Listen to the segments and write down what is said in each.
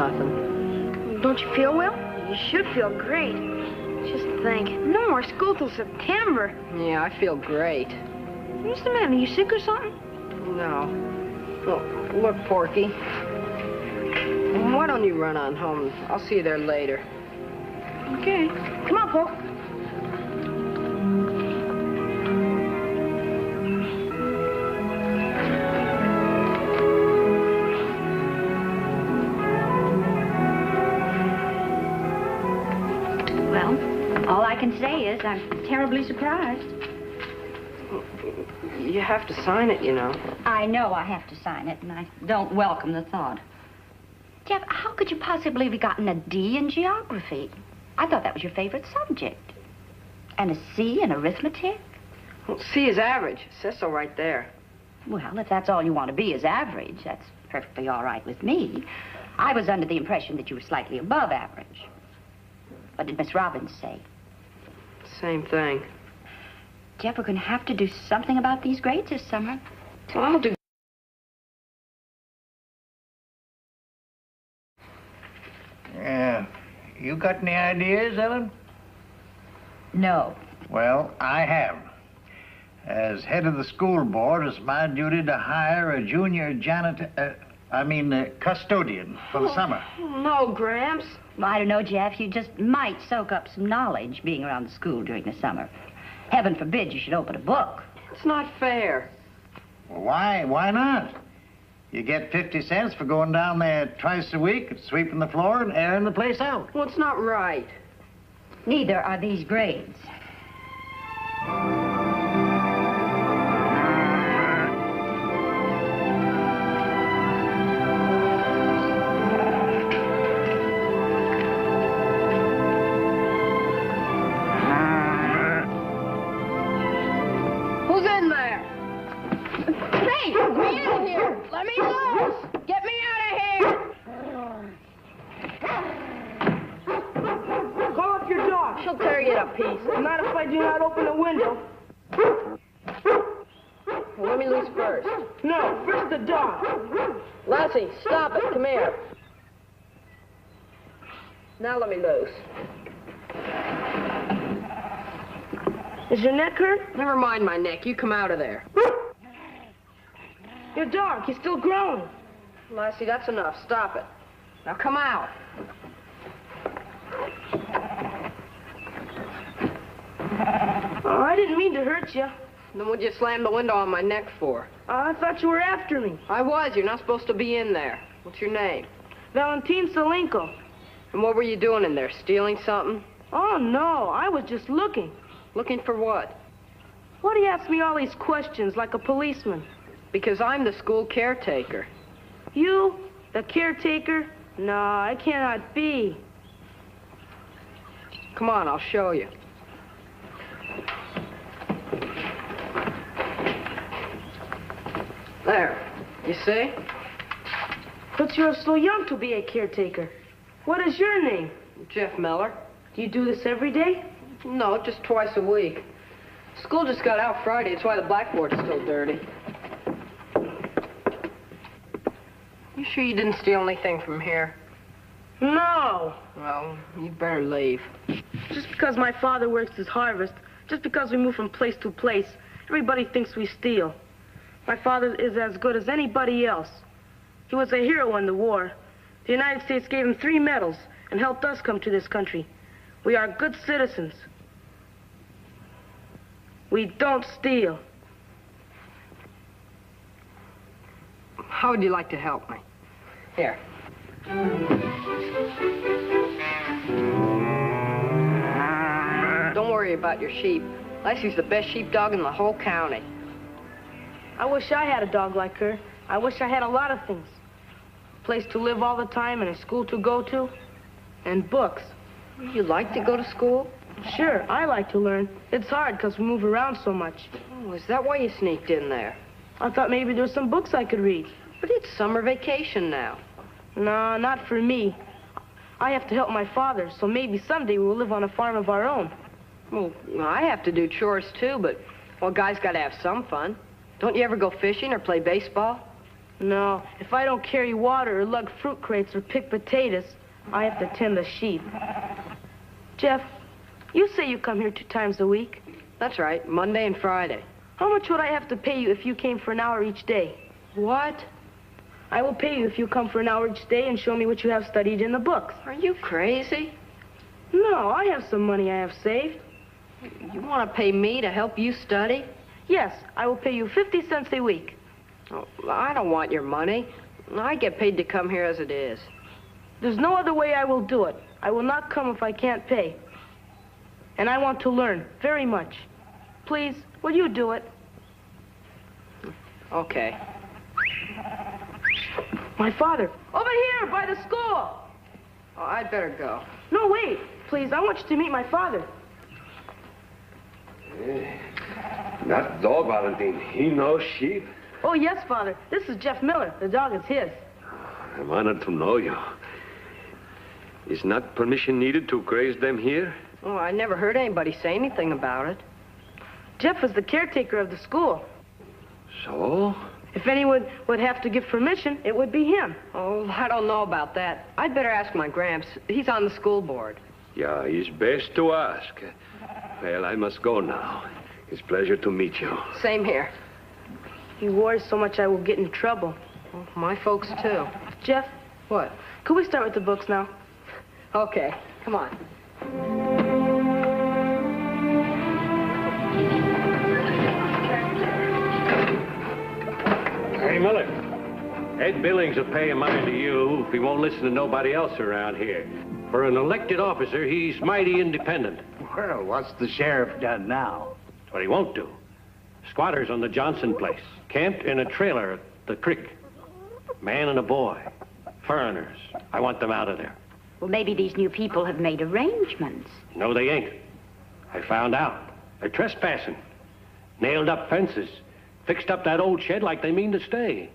nothing. Don't you feel well? You should feel great. Just think, no more school till September. Yeah, I feel great. What's the matter? You sick or something? No. Well, look, Porky. Why don't you run on home? I'll see you there later. Okay. Come on, Polk. Well, all I can say is I'm terribly surprised. You have to sign it, you know. I know I have to sign it, and I don't welcome the thought. Jeff, how could you possibly have gotten a D in geography? I thought that was your favorite subject. And a C in arithmetic? Well, C is average. It says so right there. Well, if that's all you want to be is average, that's perfectly all right with me. I was under the impression that you were slightly above average. What did Miss Robbins say? Same thing. Jeff, we're going to have to do something about these grades this summer. Well, I'll do. Yeah. You got any ideas, Ellen? No. Well, I have. As head of the school board, it's my duty to hire a junior janitor, custodian for the summer. No, Gramps. Well, I don't know, Jeff. You just might soak up some knowledge being around the school during the summer. Heaven forbid you should open a book. It's not fair. Well, why? Why not? You get 50 cents for going down there twice a week, sweeping the floor and airing the place out. Well, it's not right. Neither are these grades. Who's in there? Hey, let me in here. Let me loose. Get me out of here. Call up your dog. She'll tear you to pieces. Not if I do not open the window. Well, let me loose first. No, first the dog. Lassie, stop it. Come here. Now let me loose. Is your neck hurt? Never mind my neck. You come out of there. Your dog, he's still growing. Lassie, that's enough. Stop it. Now come out. Oh, I didn't mean to hurt you. Then what'd you slam the window on my neck for? I thought you were after me. I was. You're not supposed to be in there. What's your name? Valentin Salenko. And what were you doing in there? Stealing something? Oh, no, I was just looking. Looking for what? Why do you ask me all these questions like a policeman? Because I'm the school caretaker. You? The caretaker? No, I cannot be. Come on, I'll show you. There. You see? But you're so young to be a caretaker. What is your name? Jeff Miller. Do you do this every day? No, just twice a week. School just got out Friday. That's why the blackboard's still dirty. You sure you didn't steal anything from here? No. Well, you'd better leave. Just because my father works his harvest, just because we move from place to place, everybody thinks we steal. My father is as good as anybody else. He was a hero in the war. The United States gave him 3 medals and helped us come to this country. We are good citizens. We don't steal. How would you like to help me? Here. Don't worry about your sheep. Lassie's the best sheepdog in the whole county. I wish I had a dog like her. I wish I had a lot of things. A place to live all the time and a school to go to. And books. You like to go to school? Sure, I like to learn. It's hard because we move around so much. Oh, is that why you sneaked in there? I thought maybe there were some books I could read. But it's summer vacation now. No, not for me. I have to help my father, so maybe someday we'll live on a farm of our own. Well, I have to do chores too, but, well, guys gotta have some fun. Don't you ever go fishing or play baseball? No, if I don't carry water or lug fruit crates or pick potatoes, I have to tend the sheep. Jeff, you say you come here 2 times a week. That's right, Monday and Friday. How much would I have to pay you if you came for an hour each day? What? I will pay you if you come for an hour each day and show me what you have studied in the books. Are you crazy? No, I have some money I have saved. You want to pay me to help you study? Yes, I will pay you 50 cents a week. Oh, I don't want your money. I get paid to come here as it is. There's no other way I will do it. I will not come if I can't pay. And I want to learn very much. Please, will you do it? Okay. My father, over here by the school. Oh, I'd better go. No, wait, please. I want you to meet my father. That dog, Valentine, he knows sheep. Oh, yes, Father. This is Jeff Miller. The dog is his. I'm honored to know you. Is not permission needed to graze them here? Oh, I never heard anybody say anything about it. Jeff is the caretaker of the school. So? If anyone would have to give permission, it would be him. Oh, I don't know about that. I'd better ask my Gramps. He's on the school board. Yeah, it's best to ask. Well, I must go now. It's a pleasure to meet you. Same here. He worries so much I will get in trouble. Oh, my folks, too. Jeff? What? Could we start with the books now? Okay, come on. Hey, Miller. Ed Billings will pay money to you if he won't listen to nobody else around here. For an elected officer, he's mighty independent. Well, what's the sheriff done now? That's what he won't do. Squatters on the Johnson place, camped in a trailer at the creek. Man and a boy. Foreigners. I want them out of there. Well, maybe these new people have made arrangements. No, they ain't. I found out. They're trespassing. Nailed up fences. Fixed up that old shed like they mean to stay.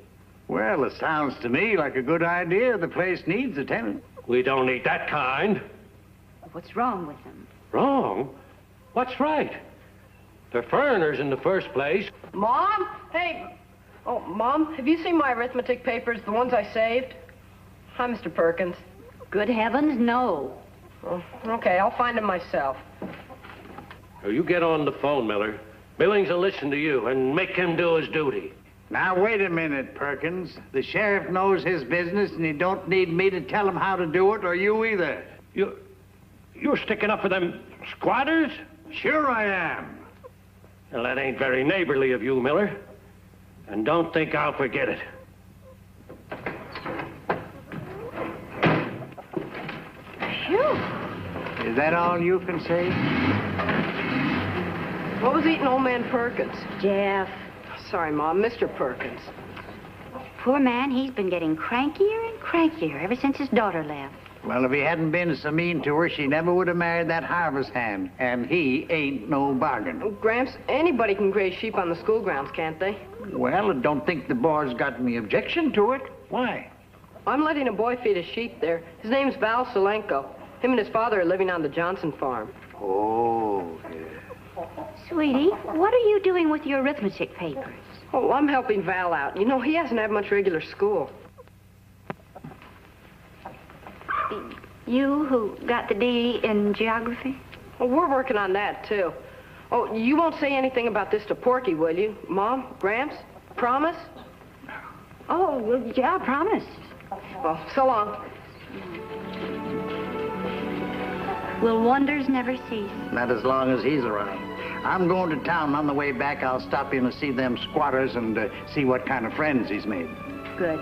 Well, it sounds to me like a good idea. The place needs a tenant. We don't need that kind. What's wrong with them? Wrong? What's right? They're foreigners in the first place. Mom? Hey. Oh, Mom, have you seen my arithmetic papers, the ones I saved? Hi, Mr. Perkins. Good heavens, no. Oh, okay, I'll find them myself. Oh, you get on the phone, Miller. Billings will listen to you and make him do his duty. Now, wait a minute, Perkins. The sheriff knows his business, and he don't need me to tell him how to do it, or you either. You're sticking up for them squatters? Sure I am. Well, that ain't very neighborly of you, Miller. And don't think I'll forget it. Phew. Is that all you can say? What was eating old man Perkins? Jeff. Sorry, Mom, Mr. Perkins. Poor man, he's been getting crankier and crankier ever since his daughter left. Well, if he hadn't been so mean to her, she never would have married that harvest hand. And he ain't no bargain. Oh, Gramps, anybody can graze sheep on the school grounds, can't they? Well, I don't think the boy's got any objection to it. Why? I'm letting a boy feed his sheep there. His name's Val Solenko. Him and his father are living on the Johnson farm. Oh, yeah. Sweetie, what are you doing with your arithmetic papers? Oh, I'm helping Val out. You know, he hasn't had much regular school. You who got the D in geography? Well, we're working on that, too. Oh, you won't say anything about this to Porky, will you? Mom? Gramps? Promise? Oh, well, yeah, I promise. Well, so long. Will wonders never cease? Not as long as he's around. I'm going to town. On the way back, I'll stop in to see them squatters and see what kind of friends he's made. Good.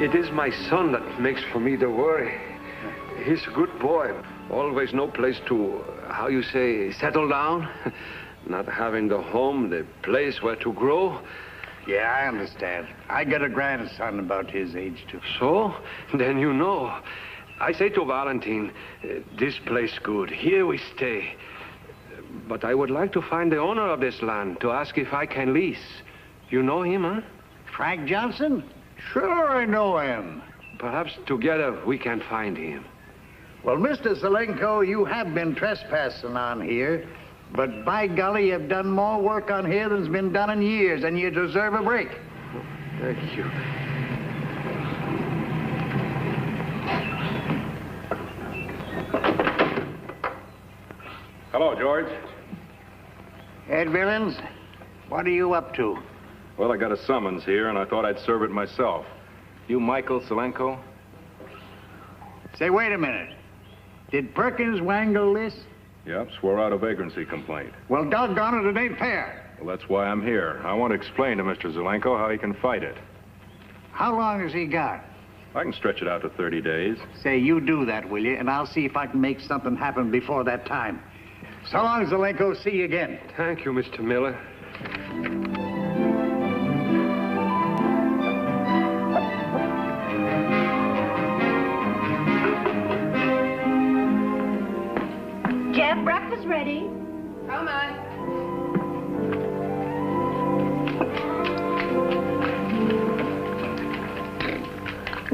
It is my son that makes for me the worry. He's a good boy. Always no place to, how you say, settle down. Not having the home, the place where to grow. Yeah, I understand. I got a grandson about his age, too. So? Then you know. I say to Valentine, this place good. Here we stay. But I would like to find the owner of this land to ask if I can lease. You know him, huh? Frank Johnson? Sure, I know him. Perhaps together we can find him. Well, Mr. Solenko, you have been trespassing on here. But by golly, you've done more work on here than's been done in years, and you deserve a break. Thank you. Hello, George. Ed Billings, what are you up to? Well, I got a summons here, and I thought I'd serve it myself. You Michael Selenko? Say, wait a minute. Did Perkins wangle this? Yep, swore out a vagrancy complaint. Well, doggone it, it ain't fair. Well, that's why I'm here. I want to explain to Mr. Zelenko how he can fight it. How long has he got? I can stretch it out to 30 days. Say, you do that, will you? And I'll see if I can make something happen before that time. So long, Zelenko. See you again. Thank you, Mr. Miller. Jeff, breakfast ready. Come on.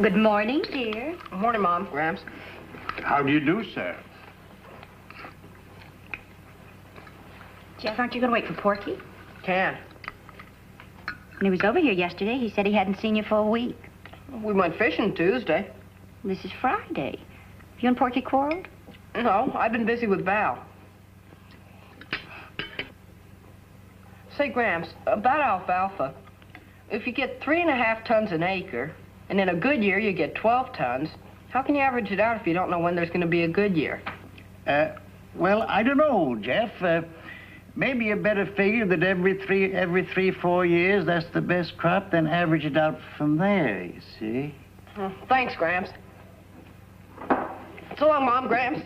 Good morning, dear. Good morning, Mom. Gramps. How do you do, sir? Jeff, aren't you going to wait for Porky? Can. When he was over here yesterday, he said he hadn't seen you for a week. We went fishing Tuesday. This is Friday. You and Porky quarreled? No, I've been busy with Val. Say, Gramps, about alfalfa, if you get 3.5 tons an acre, and in a good year you get 12 tons, how can you average it out if you don't know when there's going to be a good year? Well, I don't know, Jeff. Maybe you better figure that every 3-4 years, that's the best crop, then average it out from there, you see. Thanks, Gramps. So long, Mom. Gramps.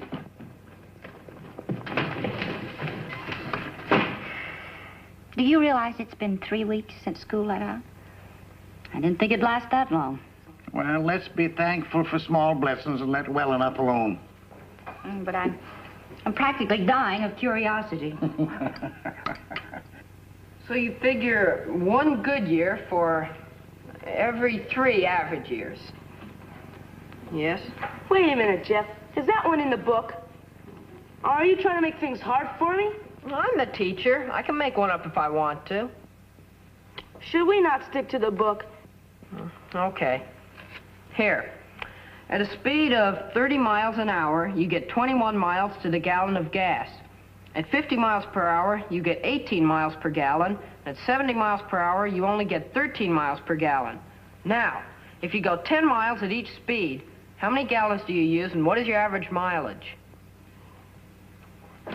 Do you realize it's been 3 weeks since school let out? I didn't think it'd last that long. Well, let's be thankful for small blessings and let well enough alone. But I'm practically dying of curiosity. So you figure one good year for every 3 average years. Yes? Wait a minute, Jeff. Is that one in the book? Are you trying to make things hard for me? I'm the teacher. I can make one up if I want to. Should we not stick to the book? Okay. Here. At a speed of 30 miles an hour, you get 21 miles to the gallon of gas. At 50 miles per hour, you get 18 miles per gallon. At 70 miles per hour, you only get 13 miles per gallon. Now, if you go 10 miles at each speed, how many gallons do you use, and what is your average mileage?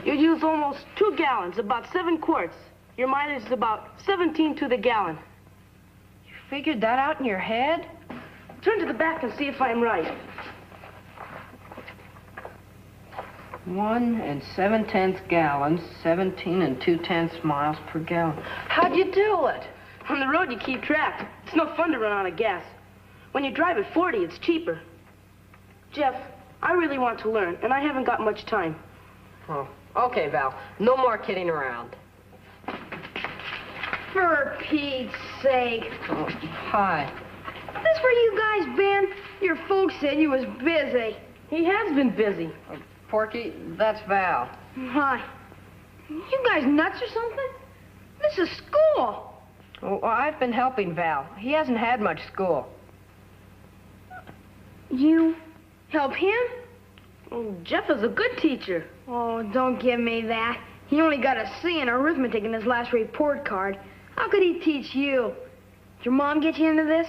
You use almost 2 gallons, about 7 quarts. Your mileage is about 17 to the gallon. You figured that out in your head? Turn to the back and see if I'm right. 1 7/10 gallons, 17 2/10 miles per gallon. How'd you do it? On the road, you keep track. It's no fun to run out of gas. When you drive at 40, it's cheaper. Jeff, I really want to learn, and I haven't got much time. Oh, okay, Val. No more kidding around. For Pete's sake. Oh, hi. This where you guys been? Your folks said you was busy. He has been busy. Porky, that's Val. Hi. You guys nuts or something? This is school. Well, I've been helping Val. He hasn't had much school. You help him? Oh, Jeff is a good teacher. Oh, don't give me that. He only got a C in arithmetic in his last report card. How could he teach you? Did your mom get you into this?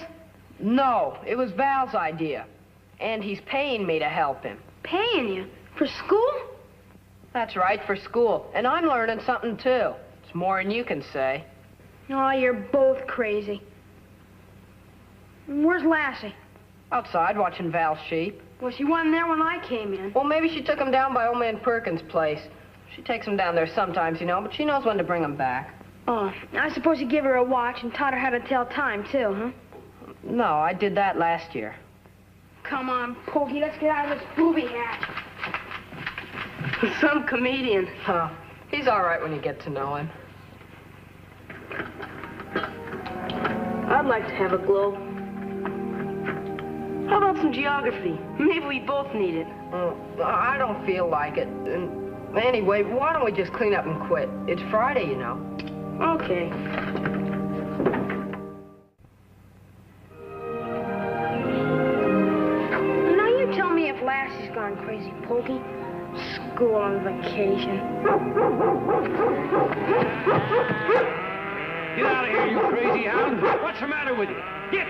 No, it was Val's idea. And he's paying me to help him. Paying you? For school? That's right, for school. And I'm learning something, too. It's more than you can say. Oh, you're both crazy. Where's Lassie? Outside, watching Val's sheep. Well, she wasn't there when I came in. Well, maybe she took him down by old man Perkins' place. She takes him down there sometimes, you know, but she knows when to bring him back. Oh, I suppose you give her a watch and taught her how to tell time, too, huh? No, I did that last year. Come on, Pokey, let's get out of this booby hatch. Some comedian. Huh. He's all right when you get to know him. I'd like to have a globe. How about some geography? Maybe we both need it. I don't feel like it. And Anyway, why don't we just clean up and quit? It's Friday, you know. Okay. Now you tell me if Lassie's gone crazy, Pokey. School on vacation. Get out of here, you crazy hound. What's the matter with you? Get!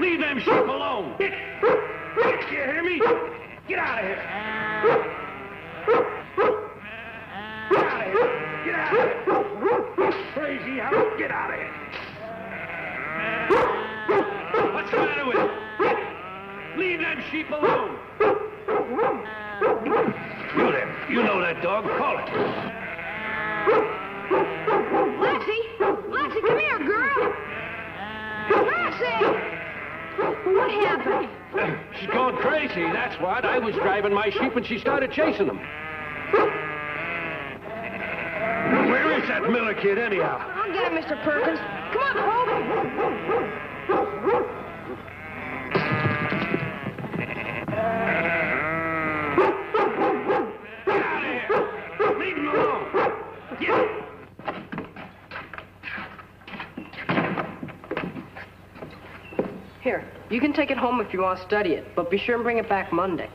Leave them sheep alone. Get! You hear me? Get out of here. Get out of here. Get out of here. Crazy hound, get out of here. What's the matter with you? Get! Leave them sheep alone. You there. You know that dog. Call it. Lassie! Lassie, come here, girl! Lassie! What happened? She's gone crazy, that's what. I was driving my sheep and she started chasing them. Where is that Miller kid, anyhow? I'll get him, Mr. Perkins. Come on, Poke! Get out of here! Leave him alone! Get! Here, you can take it home if you want to study it, but be sure and bring it back Monday.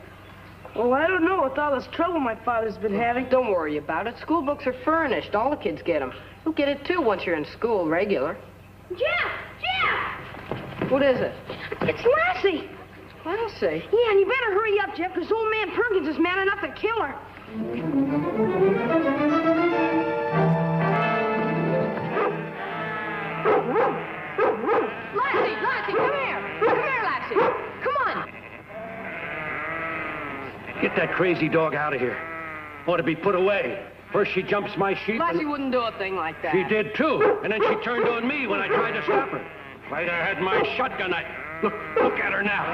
Well, I don't know with all this trouble my father's been having. Don't worry about it. School books are furnished. All the kids get them. You'll get it, too, once you're in school regular. Jeff! Jeff! What is it? It's Lassie! Lassie? Yeah, and you better hurry up, Jeff, because old man Perkins is mad enough to kill her. Lassie! Lassie, come here! Come here, Lassie! Come on! Get that crazy dog out of here. Ought to be put away. First she jumps my sheep. Lassie wouldn't do a thing like that. She did, too. And then she turned on me when I tried to stop her. If I'd have had my shotgun, Look at her now.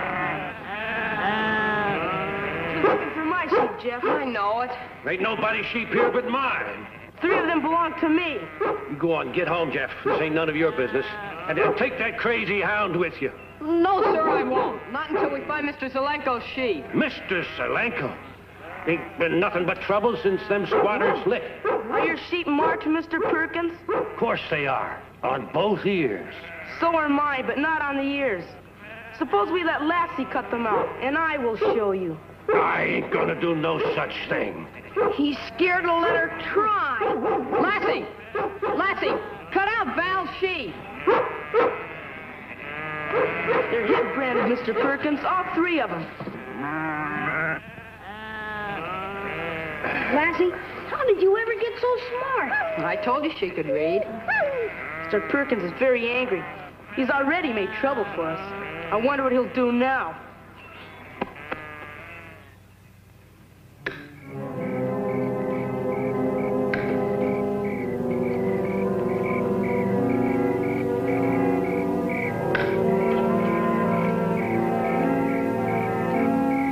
She's looking for my sheep, Jeff. I know it. Ain't nobody's sheep here but mine. 3 of them belong to me. You go on, get home, Jeff. This ain't none of your business. And then take that crazy hound with you. No, sir, I won't. Not until we find Mr. Zelenko's sheep. Mr. Zelenko? Ain't been nothing but trouble since them squatters lit. Are your sheep marked, Mr. Perkins? Of course they are. On both ears. So are mine, but not on the ears. Suppose we let Lassie cut them out, and I will show you. I ain't gonna do no such thing. He's scared to let her try. Lassie! Lassie, cut out Val's sheep. They're head branded, Mr. Perkins, all 3 of them. Lassie, how did you ever get so smart? I told you she could read. Mr. Perkins is very angry. He's already made trouble for us. I wonder what he'll do now.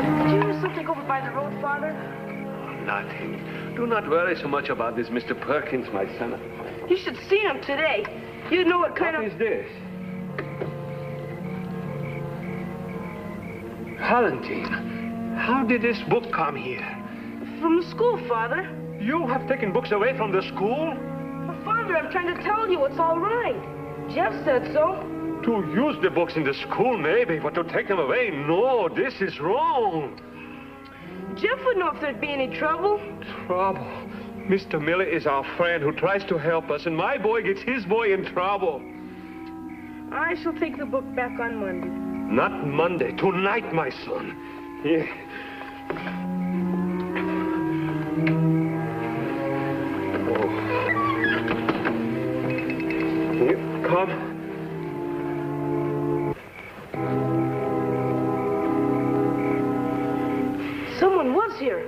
Did you hear something over by the road, Father? Nothing. Do not worry so much about this, Mr. Perkins, my son. You should see him today. You know what kind What of... is this? Valentine, how did this book come here? From the school, Father. You have taken books away from the school? Well, Father, I'm trying to tell you it's all right. Jeff said so. To use the books in the school, maybe, but to take them away, no, this is wrong. Jeff would know if there'd be any trouble. Trouble? Mr. Miller is our friend who tries to help us, and my boy gets his boy in trouble. I shall take the book back on Monday. Not Monday, tonight, my son. Here. Oh. Here, come. Someone was here.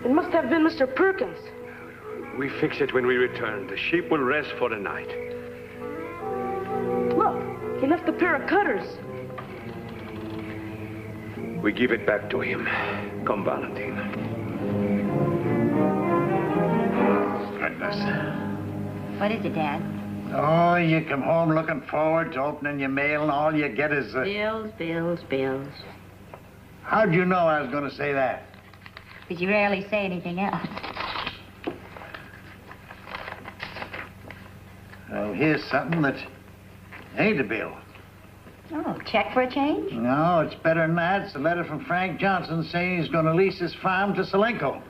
It must have been Mr. Perkins. We fix it when we return. The sheep will rest for the night. Look, he left a pair of cutters. We give it back to him. Come, Valentine. Goodness. What is it, Dad? Oh, you come home looking forward to opening your mail, and all you get is Bills, bills, bills. How'd you know I was going to say that? Because you rarely say anything else. Well, here's something that ain't a bill. Oh, check for a change? No, it's better than that. It's a letter from Frank Johnson saying he's going to lease his farm to Selenko.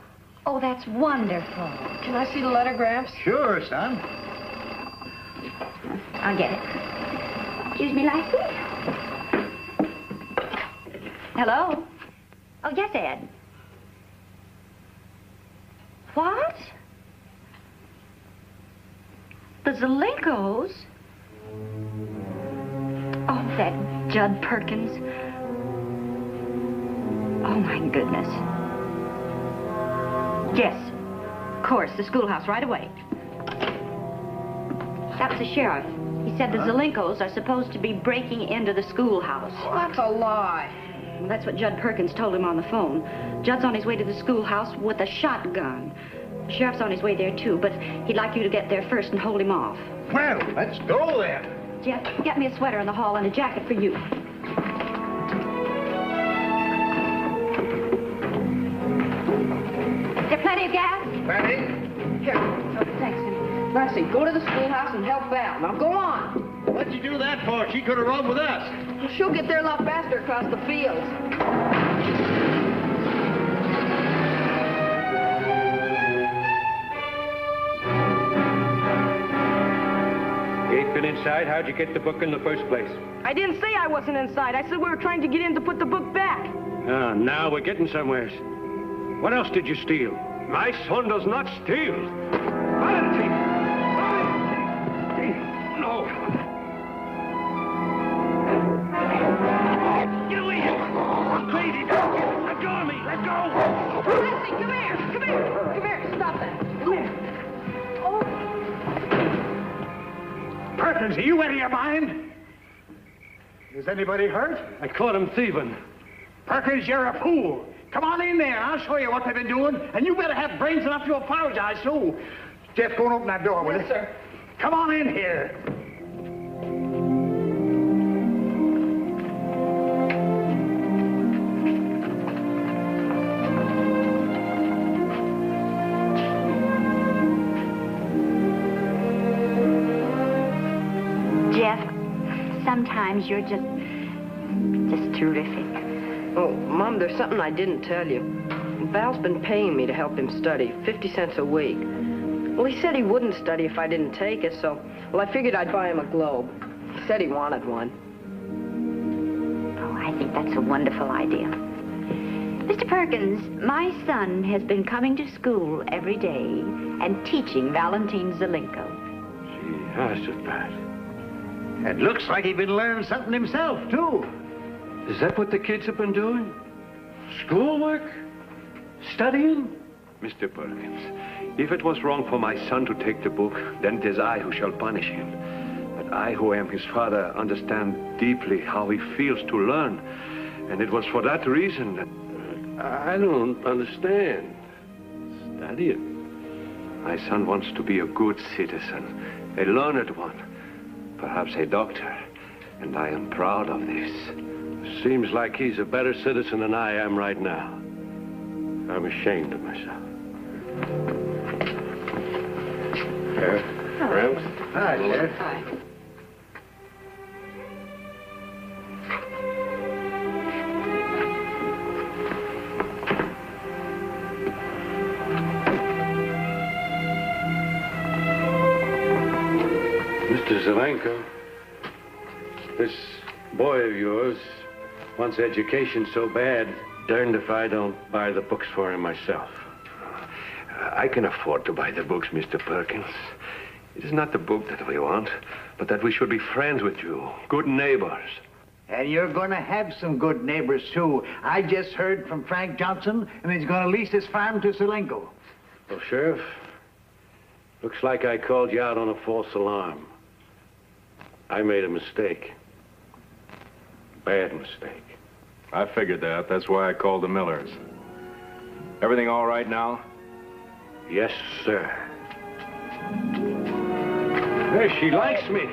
Oh, that's wonderful. Can I see the letter, Gramps? Sure, son. I'll get it. Excuse me, Lassie? Hello? Oh, yes, Ed. What? The Zelenkos? Oh, that Judd Perkins. Oh, my goodness. Yes, of course, the schoolhouse right away. That was the sheriff. He said the Zelenkos are supposed to be breaking into the schoolhouse. Well, that's a lie. Well, that's what Judd Perkins told him on the phone. Judd's on his way to the schoolhouse with a shotgun. The sheriff's on his way there, too, but he'd like you to get there first and hold him off. Well, let's go then. Jeff, get me a sweater in the hall and a jacket for you. Is there plenty of gas? Plenty. Here. Oh, thanks, Jim. Lassie, go to the schoolhouse and help Val. Now, go on. What'd you do that for? She could have rode with us. She'll get there a lot faster across the fields. You ain't been inside? How'd you get the book in the first place? I didn't say I wasn't inside. I said we were trying to get in to put the book back. Now we're getting somewhere. What else did you steal? My son does not steal. Valentine! Valentine! No. Get away here! I'm crazy! Let go of me! Let go! Lassie, come here. Come here. Come here. Stop that. Come here. Perkins, are you out of your mind? Is anybody hurt? I caught him thieving. Perkins, you're a fool. Come on in there. I'll show you what they've been doing. And you better have brains enough to apologize, too. Jeff, go and open that door, will you? Yes, sir. Come on in here. Jeff, sometimes you're just terrific. Oh, Mom, there's something I didn't tell you. Val's been paying me to help him study, 50 cents a week. Well, he said he wouldn't study if I didn't take it, so, well, I figured I'd buy him a globe. He said he wanted one. Oh, I think that's a wonderful idea. Mr. Perkins, my son has been coming to school every day and teaching Valentine Zelenko. Gee, how's it bad? It looks like he'd been learning something himself, too. Is that what the kids have been doing? Schoolwork? Studying? Mr. Perkins, if it was wrong for my son to take the book, then it is I who shall punish him. But I, who am his father, understand deeply how he feels to learn. And it was for that reason that... I don't understand. Studying. My son wants to be a good citizen, a learned one, perhaps a doctor. And I am proud of this. Seems like he's a better citizen than I am right now. I'm ashamed of myself. Gramps. Hi, Sheriff. Hi. Mr. Zelenko, this boy of yours wants education so bad, darned if I don't buy the books for him myself. I can afford to buy the books, Mr. Perkins. It is not the book that we want, but that we should be friends with you, good neighbors. And you're going to have some good neighbors, too. I just heard from Frank Johnson, and he's going to lease his farm to Selenko. Well, Sheriff, looks like I called you out on a false alarm. I made a mistake. Bad mistake. I figured that. That's why I called the Millers. Everything all right now? Yes, sir. Hey, she likes me.